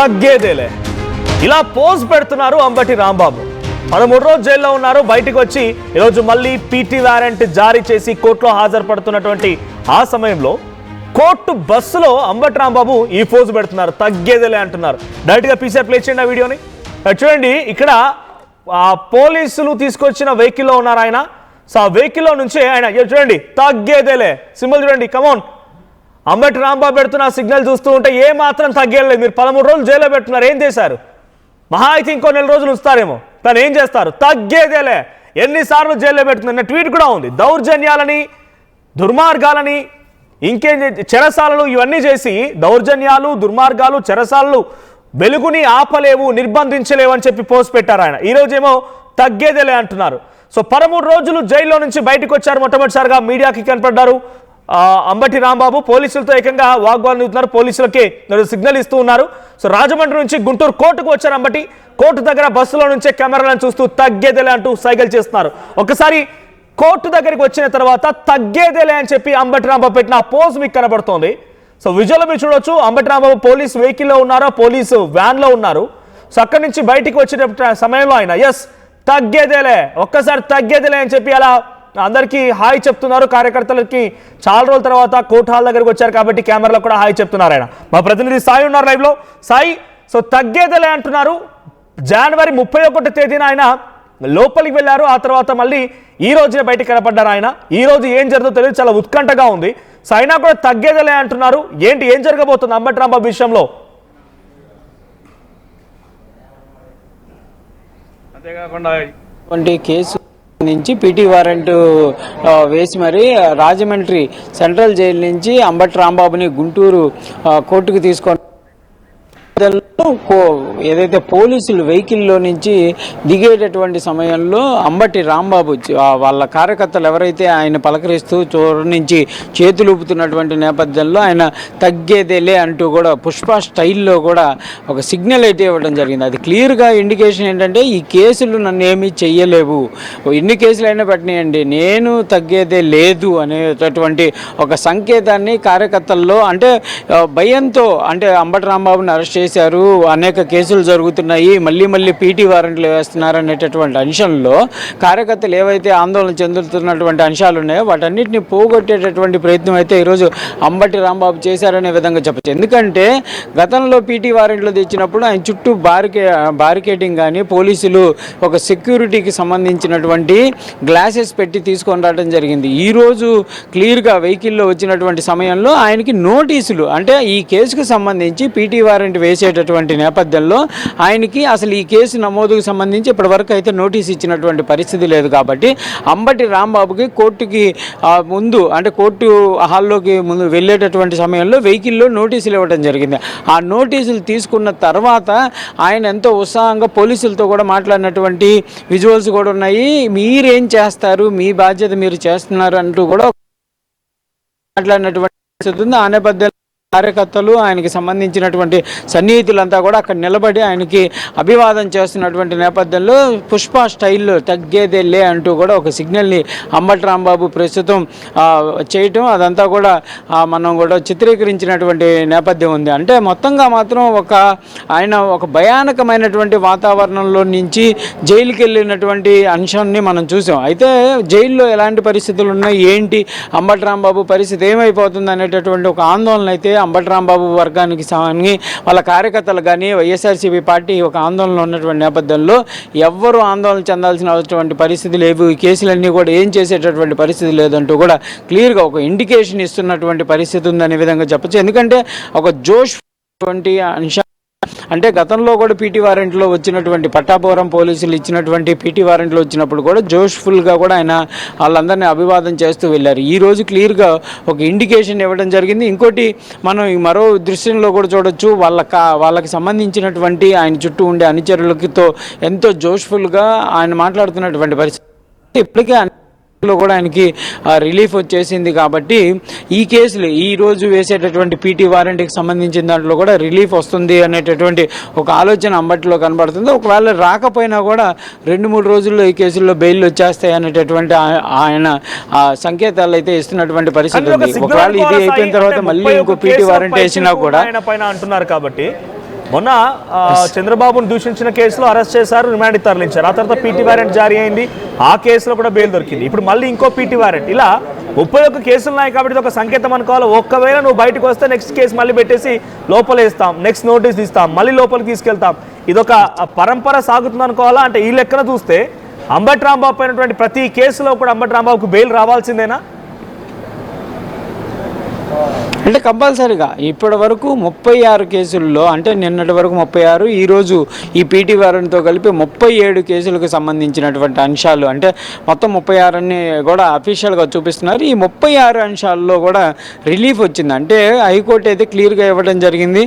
తగ్గేదేలే ఇలా పోజ్ పెడుతున్నారు అంబటి రాంబాబు. 13 రోజులు జైల్లో ఉన్నారు. బయటకు వచ్చి ఈరోజు మళ్ళీ పీటీ వారెంట్ జారీ చేసి కోర్టులో హాజరుపడుతున్నటువంటి ఆ సమయంలో కోర్టు బస్సులో అంబటి రాంబాబు ఈ పోజ్ పెడుతున్నారు, తగ్గేదేలే అంటున్నారు. డైరెక్ట్గా పీసీఆర్ ప్లే చేయండి ఆ వీడియోని. చూడండి, ఇక్కడ పోలీసులు తీసుకొచ్చిన వెహికల్లో ఉన్నారు ఆయన. సో ఆ వెహికల్లో నుంచి ఆయన చూడండి తగ్గేదేలే సింబల్ చూడండి. కమోన్, అంబటి రాంబాబు పెడుతున్న సిగ్నల్ చూస్తూ ఉంటే ఏ మాత్రం తగ్గేయలేదు. మీరు 13 రోజులు జైల్లో పెడుతున్నారు, ఏం చేశారు? మహా అయితే ఇంకో 4 రోజులు ఉంచుతారేమో, కానీ ఏం చేస్తారు? తగ్గేదేలే. ఎన్నిసార్లు జైల్లో పెడుతున్న ట్వీట్ కూడా ఉంది. దౌర్జన్యాలని, దుర్మార్గాలని, ఇంకేం చెరసాలలు ఇవన్నీ చేసి దౌర్జన్యాలు, దుర్మార్గాలు, చెరసాలలు వెలుగుని ఆపలేవు, నిర్బంధించలేవు అని చెప్పి పోస్ట్ పెట్టారు ఆయన. ఈరోజేమో తగ్గేదేలే అంటున్నారు. సో 13 రోజులు జైల్లో నుంచి బయటకు వచ్చారు. మొట్టమొదటిసారిగా మీడియాకి కనపడ్డారు అంబటి రాంబాబు. పోలీసులతో ఏకంగా వాగ్వాదం అవుతున్నారు, పోలీసులకి సిగ్నల్ ఇస్తూ ఉన్నారు. సో రాజమండ్రి నుంచి గుంటూరు కోర్టుకు వచ్చారు అంబటి. కోర్టు దగ్గర బస్సులో నుంచే కెమెరాలను చూస్తూ తగ్గేదేలే అంటూ సైగలు చేస్తున్నారు. ఒకసారి కోర్టు దగ్గరికి వచ్చిన తర్వాత తగ్గేదేలే అని చెప్పి అంబటి రాంబాబు పెట్టిన ఆ పోజ్ మీకు కనబడుతోంది. సో విజువల్ మీరు చూడొచ్చు. అంబటి రాంబాబు పోలీస్ వెహికల్లో ఉన్నారు, పోలీసు వ్యాన్లో ఉన్నారు. సో అక్కడి నుంచి బయటికి వచ్చే సమయంలో ఆయన ఎస్ తగ్గేదేలే, ఒక్కసారి తగ్గేదేలే అని చెప్పి అలా అందరికీ హాయ్ చెప్తున్నారు. కార్యకర్తలకి చాలా రోజుల తర్వాత కోర్టు హాల్ దగ్గరికి వచ్చారు కాబట్టి కెమెరాలో కూడా హాయ్ చెప్తున్నారు ఆయన. మా ప్రతినిధి సాయి ఉన్నారు లైవ్లో. సాయి, సో తగ్గేదేలే అంటున్నారు. జనవరి 31 తేదీన ఆయన లోపలికి వెళ్ళారు. ఆ తర్వాత మళ్ళీ ఈ రోజునే బయటకు కనపడ్డారు ఆయన. ఈ రోజు ఏం జరుగుతుందో తెలియదు, చాలా ఉత్కంఠగా ఉంది. సో అయినా కూడా తగ్గేదేలే అంటున్నారు. ఏంటి, ఏం జరగబోతుంది అంబటి రాంబాబు విషయంలో? అంతేకాకుండా కేసు నుంచి పీటీ వారెంట్ వేసి మరి రాజమండ్రి సెంట్రల్ జైలు నుంచి అంబటి రాంబాబుని గుంటూరు కోర్టుకు తీసుకొని ఏదైతే పోలీసులు వెహికల్లో నుంచి దిగేటటువంటి సమయంలో అంబటి రాంబాబు వాళ్ళ కార్యకర్తలు ఎవరైతే ఆయన పలకరిస్తూ చోరు నుంచి చేతులు ఊపుతున్నటువంటి నేపథ్యంలో ఆయన తగ్గేదేలే అంటూ కూడా పుష్ప స్టైల్లో కూడా ఒక సిగ్నల్ అయితే ఇవ్వడం జరిగింది. అది క్లియర్గా ఇండికేషన్ ఏంటంటే ఈ కేసులు నన్ను ఏమీ చెయ్యలేవు, ఎన్ని కేసులు అయినా పెట్టినాయండి, నేను తగ్గేదే లేదు అనేటటువంటి ఒక సంకేతాన్ని కార్యకర్తల్లో, అంటే భయంతో, అంటే అంబటి రాంబాబుని అరెస్ట్ చేశారు, అనేక కేసులు జరుగుతున్నాయి, మళ్ళీ పీటీ వారెంట్లు వేస్తున్నారు అనేటటువంటి అంశంలో కార్యకర్తలు ఏవైతే ఆందోళన చెందుతున్నటువంటి అంశాలు ఉన్నాయో వాటన్నిటిని పోగొట్టేటటువంటి ప్రయత్నం అయితే ఈరోజు అంబటి రాంబాబు చేశారనే విధంగా చెప్పచ్చు. ఎందుకంటే గతంలో పీటీ వారెంట్లు తెచ్చినప్పుడు ఆయన చుట్టూ బారికేటింగ్ కానీ పోలీసులు ఒక సెక్యూరిటీకి సంబంధించినటువంటి గ్లాసెస్ పెట్టి తీసుకొని రావడం జరిగింది. ఈరోజు క్లియర్గా వెహికల్లో వచ్చినటువంటి సమయంలో ఆయనకి నోటీసులు, అంటే ఈ కేసుకు సంబంధించి పీటీ వారెంట్ వేసేటటువంటి నేపథ్యంలో ఆయనకి అసలు ఈ కేసు నమోదుకు సంబంధించి ఇప్పటివరకు అయితే నోటీస్ ఇచ్చినటువంటి పరిస్థితి లేదు. కాబట్టి అంబటి రాంబాబుకి కోర్టుకి ముందు, అంటే కోర్టు హాల్లోకి ముందు వెళ్ళేటటువంటి సమయంలో వెహికల్లో నోటీసులు ఇవ్వడం జరిగింది. ఆ నోటీసులు తీసుకున్న తర్వాత ఆయన ఎంతో ఉత్సాహంగా పోలీసులతో కూడా మాట్లాడినటువంటి విజువల్స్ కూడా ఉన్నాయి. మీరేం చేస్తారు, మీ బాధ్యత మీరు చేస్తున్నారు అంటూ కూడా మాట్లాడినటువంటి పరిస్థితి ఉంది. ఆ నేపథ్యంలో కార్యకర్తలు, ఆయనకి సంబంధించినటువంటి సన్నిహితులంతా కూడా అక్కడ నిలబడి ఆయనకి అభివాదం చేస్తున్నటువంటి నేపథ్యంలో పుష్ప స్టైల్లో తగ్గేదేలే అంటూ కూడా ఒక సిగ్నల్ని అంబటి రాంబాబు ప్రస్తుతం చేయటం, అదంతా కూడా మనం కూడా చిత్రీకరించినటువంటి నేపథ్యం ఉంది. అంటే మొత్తంగా మాత్రం ఆయన ఒక భయానకమైనటువంటి వాతావరణంలో నుంచి జైలుకి వెళ్ళినటువంటి అంశాన్ని మనం చూసాం. అయితే జైల్లో ఎలాంటి పరిస్థితులు ఉన్నాయి, ఏంటి అంబటి రాంబాబు పరిస్థితి ఏమైపోతుంది అనేటటువంటి ఒక ఆందోళన అయితే అంబటి రాంబాబు వర్గానికి కానీ వాళ్ళ కార్యకర్తలు కానీ వైఎస్ఆర్సీపీ పార్టీ ఒక ఆందోళనలో ఉన్నటువంటి నేపథ్యంలో ఎవ్వరూ ఆందోళన చెందాల్సినటువంటి పరిస్థితి లేవు, ఈ కేసులన్నీ కూడా ఏం చేసేటటువంటి పరిస్థితి లేదంటూ కూడా క్లియర్గా ఒక ఇండికేషన్ ఇస్తున్నటువంటి పరిస్థితి ఉందనే విధంగా చెప్పచ్చు. ఎందుకంటే ఒక జోష్ అంశం, అంటే గతంలో కూడా పీటీ వారెంట్లో వచ్చినటువంటి పట్టాపురం పోలీసులు ఇచ్చినటువంటి పీటీ వారెంట్లో వచ్చినప్పుడు కూడా జోష్ఫుల్గా కూడా ఆయన వాళ్ళందరినీ అభివాదం చేస్తూ వెళ్ళారు. ఈరోజు క్లియర్గా ఒక ఇండికేషన్ ఇవ్వడం జరిగింది. ఇంకోటి మనం మరో దృశ్యంలో కూడా చూడొచ్చు, వాళ్ళకి సంబంధించినటువంటి ఆయన చుట్టూ ఉండే అనుచరులతో ఎంతో జోష్ఫుల్గా ఆయన మాట్లాడుతున్నటువంటి పరిస్థితి. ఇప్పటికే లో కూడా ఆయనకి రిలీఫ్ వచ్చేసింది. కాబట్టి ఈ కేసులు ఈ రోజు వేసేటటువంటి పీటీ వారెంట్కి సంబంధించిన దాంట్లో కూడా రిలీఫ్ వస్తుంది అనేటటువంటి ఒక ఆలోచన అంబటిలో కనబడుతుంది. ఒకవేళ రాకపోయినా కూడా 2-3 రోజుల్లో ఈ కేసుల్లో బెయిల్ వచ్చేస్తాయి అనేటటువంటి ఆయన సంకేతాలు అయితే ఇస్తున్నటువంటి పరిస్థితి ఉంది. ఒకవేళ ఇది అయిపోయిన తర్వాత మళ్ళీ ఇంకో పీటీ వారెంట్ వేసినా కూడా అంటున్నారు. కాబట్టి మొన్న చంద్రబాబును దూషించిన కేసులో అరెస్ట్ చేశారు, రిమాండ్ తరలించారు. ఆ తర్వాత పీటీ వారెంట్ జారీ అయింది, ఆ కేసులో కూడా బెయిల్ దొరికింది. ఇప్పుడు మళ్ళీ ఇంకో పీటీ వారెంట్. ఇలా 31 కేసులు ఉన్నాయి కాబట్టి ఇది ఒక సంకేతం అనుకోవాలి. ఒక్కవేళ నువ్వు బయటకు వస్తే నెక్స్ట్ కేసు మళ్ళీ పెట్టేసి లోపలేస్తాం, నెక్స్ట్ నోటీస్ ఇస్తాం, మళ్ళీ లోపలికి తీసుకెళ్తాం. ఇదొక పరంపర సాగుతుంది అనుకోవాలా? అంటే ఈ లెక్కన చూస్తే అంబటి రాంబాబు పైనటువంటి ప్రతి కేసులో కూడా అంబటి రాంబాబుకు బెయిల్ రావాల్సిందేనా? అంటే కంపల్సరీగా ఇప్పటి వరకు 36 కేసుల్లో, అంటే నిన్నటి వరకు 36, ఈరోజు ఈ పీటీ వారెంట్తో కలిపి 37 కేసులకు సంబంధించినటువంటి అంశాలు, అంటే మొత్తం 36 అని కూడా అఫీషియల్గా చూపిస్తున్నారు. ఈ 36 అంశాల్లో కూడా రిలీఫ్ వచ్చింది. అంటే హైకోర్టు అయితే క్లియర్గా ఇవ్వడం జరిగింది.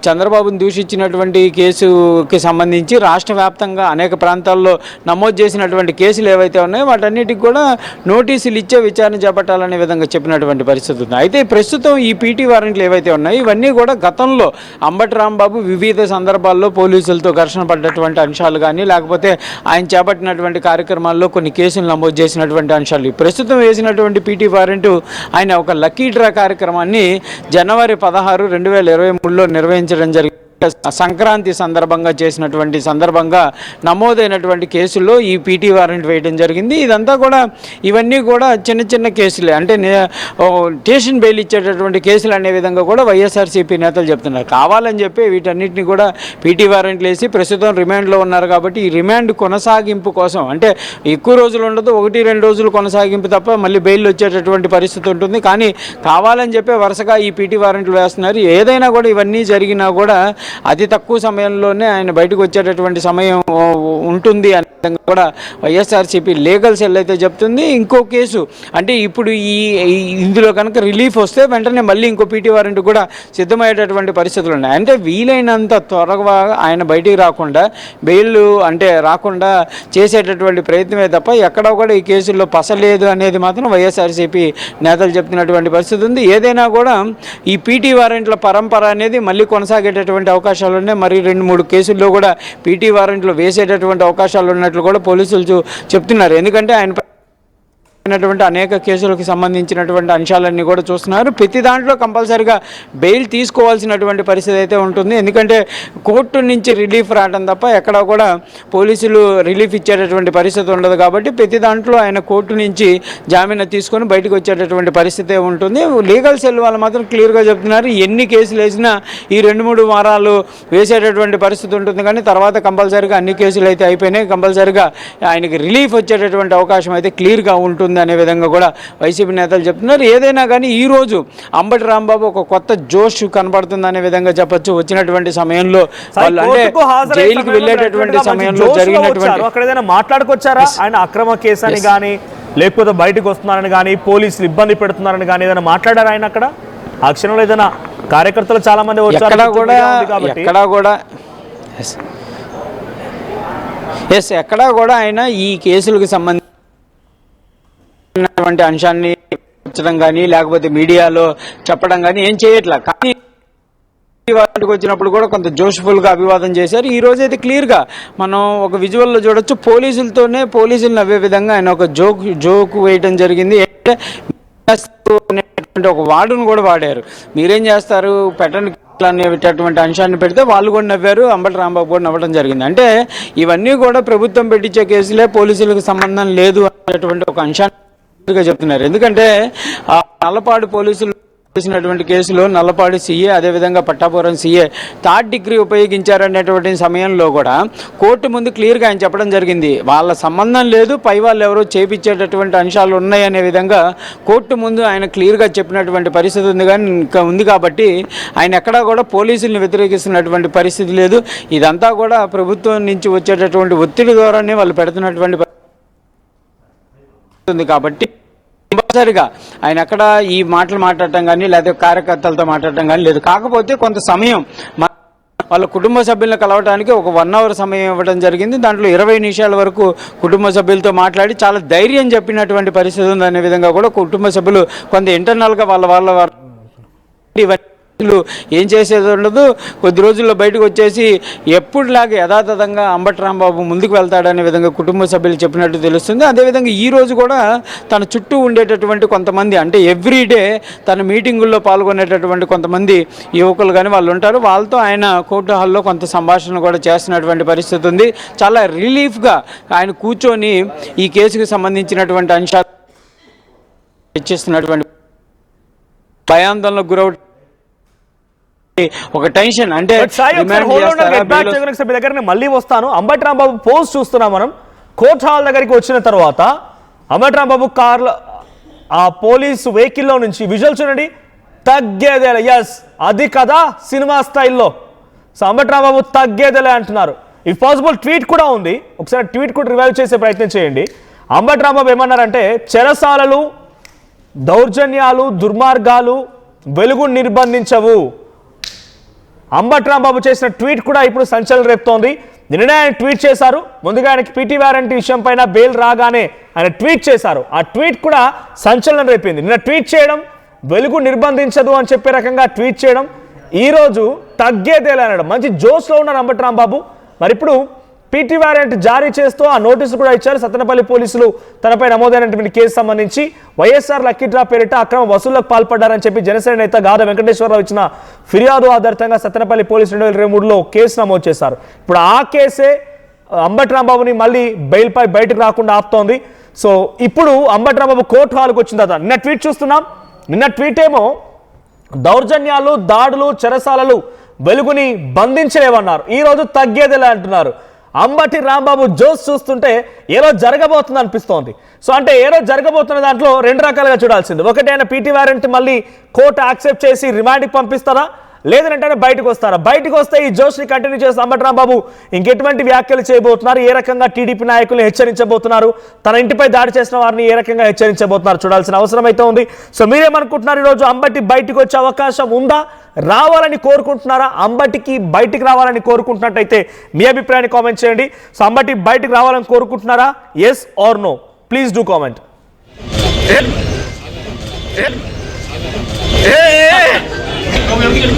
చంద్రబాబును దూషించినటువంటి కేసుకి సంబంధించి రాష్ట్ర వ్యాప్తంగా అనేక ప్రాంతాల్లో నమోదు చేసినటువంటి కేసులు ఏవైతే ఉన్నాయో వాటన్నిటికి కూడా నోటీసులు ఇచ్చే విచారణ చేపట్టాలనే విధంగా చెప్పినటువంటి పరిస్థితి ఉంది. అయితే ప్రస్తుతం ఈ పీటీ వారెంట్లు ఏవైతే ఉన్నాయో ఇవన్నీ కూడా గతంలో అంబటి రాంబాబు వివిధ సందర్భాల్లో పోలీసులతో ఘర్షణ పడ్డటువంటి అంశాలు కానీ, లేకపోతే ఆయన చేపట్టినటువంటి కార్యక్రమాల్లో కొన్ని కేసులు నమోదు చేసినటువంటి అంశాలు. ప్రస్తుతం వేసినటువంటి పీటీ వారెంట్ ఆయన ఒక లక్కీ డ్రా కార్యక్రమాన్ని జనవరి 16, 2023లో నిర్వహించడం జరిగింది. సంక్రాంతి సందర్భంగా నమోదైనటువంటి కేసుల్లో ఈ పీటీ వారెంట్ వేయడం జరిగింది. ఇదంతా కూడా ఇవన్నీ కూడా చిన్న చిన్న కేసులే, అంటే స్టేషన్ బెయిల్ ఇచ్చేటటువంటి కేసులు అనే విధంగా కూడా వైఎస్ఆర్సీపీ నేతలు చెప్తున్నారు. కావాలని చెప్పి వీటన్నిటిని కూడా పీటీ వారెంట్లు వేసి ప్రస్తుతం రిమాండ్లో ఉన్నారు. కాబట్టి ఈ రిమాండ్ కొనసాగింపు కోసం, అంటే ఎక్కువ రోజులు ఉండదు, 1-2 రోజులు కొనసాగింపు తప్ప మళ్ళీ బెయిల్ వచ్చేటటువంటి పరిస్థితి ఉంటుంది. కానీ కావాలని చెప్పి వరుసగా ఈ పీటీ వారెంట్లు వేస్తున్నారు. ఏదైనా కూడా ఇవన్నీ జరిగినా కూడా అతి తక్కువ సమయంలోనే ఆయన బయటకు వచ్చేటటువంటి సమయం ఉంటుంది అనే విధంగా కూడా వైఎస్ఆర్సీపీ లీగల్ సెల్ అయితే చెప్తుంది. ఇంకో కేసు, అంటే ఇప్పుడు ఇందులో కనుక రిలీఫ్ వస్తే వెంటనే మళ్ళీ ఇంకో పీటీ వారెంట్ కూడా సిద్ధమయ్యేటటువంటి పరిస్థితులు ఉన్నాయి. అంటే వీలైనంత త్వరగా ఆయన బయటికి రాకుండా, బెయిల్ అంటే రాకుండా చేసేటటువంటి ప్రయత్నమే తప్ప ఎక్కడా కూడా ఈ కేసుల్లో పసలేదు అనేది మాత్రం వైఎస్ఆర్సీపీ నేతలు చెప్తున్నటువంటి పరిస్థితి ఉంది. ఏదైనా కూడా ఈ పీటీ వారెంట్ల పరంపర అనేది మళ్ళీ కొనసాగేటటువంటి అవకాశాలు ఉన్నాయి. మరి 2-3 కేసుల్లో కూడా పీటీ వారెంట్లు వేసేటటువంటి అవకాశాలు ఉన్నట్లు కూడా పోలీసులు చెప్తున్నారు. ఎందుకంటే ఆయన అనేక కేసులకు సంబంధించినటువంటి అంశాలన్నీ కూడా చూస్తున్నారు. ప్రతి దాంట్లో కంపల్సరీగా బెయిల్ తీసుకోవాల్సినటువంటి పరిస్థితి అయితే ఉంటుంది. ఎందుకంటే కోర్టు నుంచి రిలీఫ్ రావడం తప్ప ఎక్కడా కూడా పోలీసులు రిలీఫ్ ఇచ్చేటటువంటి పరిస్థితి ఉండదు. కాబట్టి ప్రతి దాంట్లో ఆయన కోర్టు నుంచి జామీను తీసుకొని బయటకు వచ్చేటటువంటి పరిస్థితి ఉంటుంది. లీగల్ సెల్ వాళ్ళు మాత్రం క్లియర్గా చెప్తున్నారు, ఎన్ని కేసులు వేసినా ఈ 2-3 వారాలు వేసేటటువంటి పరిస్థితి ఉంటుంది. కానీ తర్వాత కంపల్సరీగా అన్ని కేసులు అయితే అయిపోయినాయి, కంపల్సరీగా ఆయనకి రిలీఫ్ వచ్చేటటువంటి అవకాశం అయితే క్లియర్గా ఉంటుంది అనే విధంగా కూడా వైసీపీ నేతలు చెప్తున్నారు. ఏదైనా కానీ ఈరోజు అంబటి రాంబాబు ఒక కొత్త జోష్ కనబడుతుంది అనే విధంగా చెప్పొచ్చు. వచ్చినటువంటి సమయంలో వాళ్ళు, అంటే జైలుకి వెళ్ళేటటువంటి సమయంలో జరిగినటువంటి అక్కడ ఏదైనా మాట్లాడుకొచ్చారా? ఆయన అక్రమ కేసు అని కానీ, లేకపోతే బయటకు వస్తున్నారని కానీ, పోలీసులు ఇబ్బంది పెడుతున్నారని కానీ ఏదైనా మాట్లాడారు ఆయన అక్కడ? ఆ క్షణంలో ఏదైనా కార్యకర్తలు చాలా మంది వచ్చారు, ఎక్కడా కూడా ఆయన ఈ కేసులకు సంబంధించి అంశాన్ని వచ్చడం కానీ, లేకపోతే మీడియాలో చెప్పడం కానీ ఏం చేయట్లా. కానీ వాటికి వచ్చినప్పుడు కూడా కొంత జోష్ఫుల్గా అభివాదం చేశారు. ఈ రోజు అయితే క్లియర్గా మనం ఒక విజువల్లో చూడొచ్చు, పోలీసులు నవ్వే విధంగా ఆయన ఒక జోక్ వేయడం జరిగింది. ఒక వాడును కూడా వాడారు. మీరేం చేస్తారు, పెట్టండి అనేటటువంటి అంశాన్ని పెడితే వాళ్ళు కూడా నవ్వారు, అంబటి రాంబాబు కూడా నవ్వడం జరిగింది. అంటే ఇవన్నీ కూడా ప్రభుత్వం పెట్టించే కేసులే, పోలీసులకు సంబంధం లేదు అనేటువంటి ఒక అంశాన్ని చెప్తున్నారు. ఎందుకంటే నల్లపాడు పోలీసులు చేసినటువంటి కేసులో నల్లపాడు సీఏ, అదేవిధంగా పట్టాపురం సీఏ 3rd డిగ్రీ ఉపయోగించారనేటువంటి సమయంలో కూడా కోర్టు ముందు క్లియర్గా ఆయన చెప్పడం జరిగింది, వాళ్ళ సంబంధం లేదు, పై వాళ్ళు ఎవరో చేపించేటటువంటి అంశాలు ఉన్నాయనే విధంగా కోర్టు ముందు ఆయన క్లియర్గా చెప్పినటువంటి పరిస్థితి ఉంది. కాబట్టి ఆయన ఎక్కడా కూడా పోలీసుల్ని వ్యతిరేకిస్తున్నటువంటి పరిస్థితి లేదు. ఇదంతా కూడా ప్రభుత్వం నుంచి వచ్చేటటువంటి ఒత్తిడి ద్వారానే వాళ్ళు పెడుతున్నటువంటి ఉంది. కాబట్టి కంపల్సరిగా ఆయన అక్కడ ఈ మాటలు మాట్లాడటం కానీ, లేదా కార్యకర్తలతో మాట్లాడటం కానీ లేదు. కాకపోతే కొంత సమయం వాళ్ళ కుటుంబ సభ్యులను కలవడానికి ఒక 1 అవర్ సమయం ఇవ్వడం జరిగింది. దాంట్లో 20 నిమిషాల వరకు కుటుంబ సభ్యులతో మాట్లాడి చాలా ధైర్యం చెప్పినటువంటి పరిస్థితి ఉందనే విధంగా కూడా కుటుంబ సభ్యులు కొంత ఇంటర్నల్గా వాళ్ళ ఏం చేసేది ఉండదు. కొద్ది రోజుల్లో బయటకు వచ్చేసి ఎప్పుడులాగా యథాతథంగా అంబటి రాంబాబు ముందుకు వెళ్తాడనే విధంగా కుటుంబ సభ్యులు చెప్పినట్టు తెలుస్తుంది. అదేవిధంగా ఈ రోజు కూడా తన చుట్టూ ఉండేటటువంటి కొంతమంది, అంటే ఎవ్రీడే తన మీటింగుల్లో పాల్గొనేటటువంటి కొంతమంది యువకులు కానీ వాళ్ళు ఉంటారు. వాళ్ళతో ఆయన కోర్టు హాల్లో కొంత సంభాషణ కూడా చేస్తున్నటువంటి పరిస్థితి ఉంది. చాలా రిలీఫ్గా ఆయన కూర్చొని ఈ కేసుకు సంబంధించినటువంటి అంశాలు చర్చిస్తున్నటువంటి, భయాందోళనకు గురవు ఒక టెన్షన్, అంటే దగ్గర మళ్ళీ వస్తాను. అంబటి రాంబాబు పోస్ట్ చూస్తున్నాం మనం. కోర్ట్ హాల్ దగ్గరికి వచ్చిన తర్వాత అంబటి రాంబాబు కార్లో ఆ పోలీసు వెహికల్లో నుంచి విజువల్ చూడండి, తగ్గేదేలే. ఎస్, అది కదా సినిమా స్టైల్లో. సో అంబటి రాంబాబు తగ్గేదేలే అంటున్నారు. ఇఫ్ పాసిబుల్ ట్వీట్ కూడా ఉంది, ఒకసారి ట్వీట్ కూడా రివైవ్ చేసే ప్రయత్నం చేయండి. అంబటి రాంబాబు ఏమన్నారంటే, చెరసాలలు, దౌర్జన్యాలు, దుర్మార్గాలు వెలుగు నిర్బంధించవు. అంబటి రాంబాబు చేసిన ట్వీట్ కూడా ఇప్పుడు సంచలనం రేపుతోంది. నిన్ననే ఆయన ట్వీట్ చేశారు. ముందుగా ఆయనకి పీటీ వారెంట్ విషయం పైన బెయిల్ రాగానే ఆయన ట్వీట్ చేశారు. ఆ ట్వీట్ కూడా సంచలనం రేపింది. నిన్న ట్వీట్ చేయడం, వెలుగు నిర్బంధించదు అని చెప్పే రకంగా ట్వీట్ చేయడం, ఈరోజు తగ్గేదేలే అనడం. మంచి జోష్లో ఉన్నారు అంబటి రాంబాబు. మరి ఇప్పుడు పీటీ వారెంట్ జారీ చేస్తూ ఆ నోటీసు కూడా ఇచ్చారు. సత్తెనపల్లి పోలీసులు తనపై నమోదైనటువంటి కేసు సంబంధించి వైఎస్ఆర్ లక్కీ డ్రా పేరిట అక్రమ వసూళ్లకు పాల్పడ్డారని చెప్పి జనసేన నేత గాద వెంకటేశ్వరరావు ఇచ్చిన ఫిర్యాదు ఆధారితంగా సత్తెనపల్లి పోలీసులు 2023లో కేసు నమోదు చేశారు. ఇప్పుడు ఆ కేసే అంబటి రాంబాబుని మళ్ళీ బెయిల్పై బయటకు రాకుండా ఆపుతోంది. సో ఇప్పుడు అంబటి రాంబాబు కోర్టు హాల్కి వచ్చిన తర్వాత నిన్న ట్వీట్ చూస్తున్నాం. నిన్న ట్వీట్ ఏమో దౌర్జన్యాలు, దాడులు, చెరసాలలు వెలుగుని బంధించలేవన్నారు. ఈరోజు తగ్గేదిలే అంటున్నారు. అంబటి రాంబాబు జోస్ చూస్తుంటే ఏదో జరగబోతుంది అనిపిస్తోంది. సో అంటే ఏదో జరగబోతున్న దాంట్లో రెండు రకాలుగా చూడాల్సింది. ఒకటి, ఆయన పీటీ వారెంట్ మళ్ళీ కోర్టు యాక్సెప్ట్ చేసి రిమాండ్కి పంపిస్తారా, లేదంటే బయటకు వస్తారా? బయటకు వస్తే ఈ జోష్ని కంటిన్యూ చేసి అంబటి రాంబాబు ఇంకెటువంటి వ్యాఖ్యలు చేయబోతున్నారు, ఏ రకంగా టీడీపీ నాయకులను హెచ్చరించబోతున్నారు, తన ఇంటిపై దాడి చేసిన వారిని ఏ రకంగా హెచ్చరించబోతున్నారు చూడాల్సిన అవసరం అయితే ఉంది. సో మీరేమనుకుంటున్నారు? ఈరోజు అంబటి బయటకు వచ్చే అవకాశం ఉందా? రావాలని కోరుకుంటున్నారా? అంబటికి బయటికి రావాలని కోరుకుంటున్నట్టయితే మీ అభిప్రాయాన్ని కామెంట్ చేయండి. సో అంబటి బయటికి రావాలని కోరుకుంటున్నారా? Yes or no? Please do comment. Come here.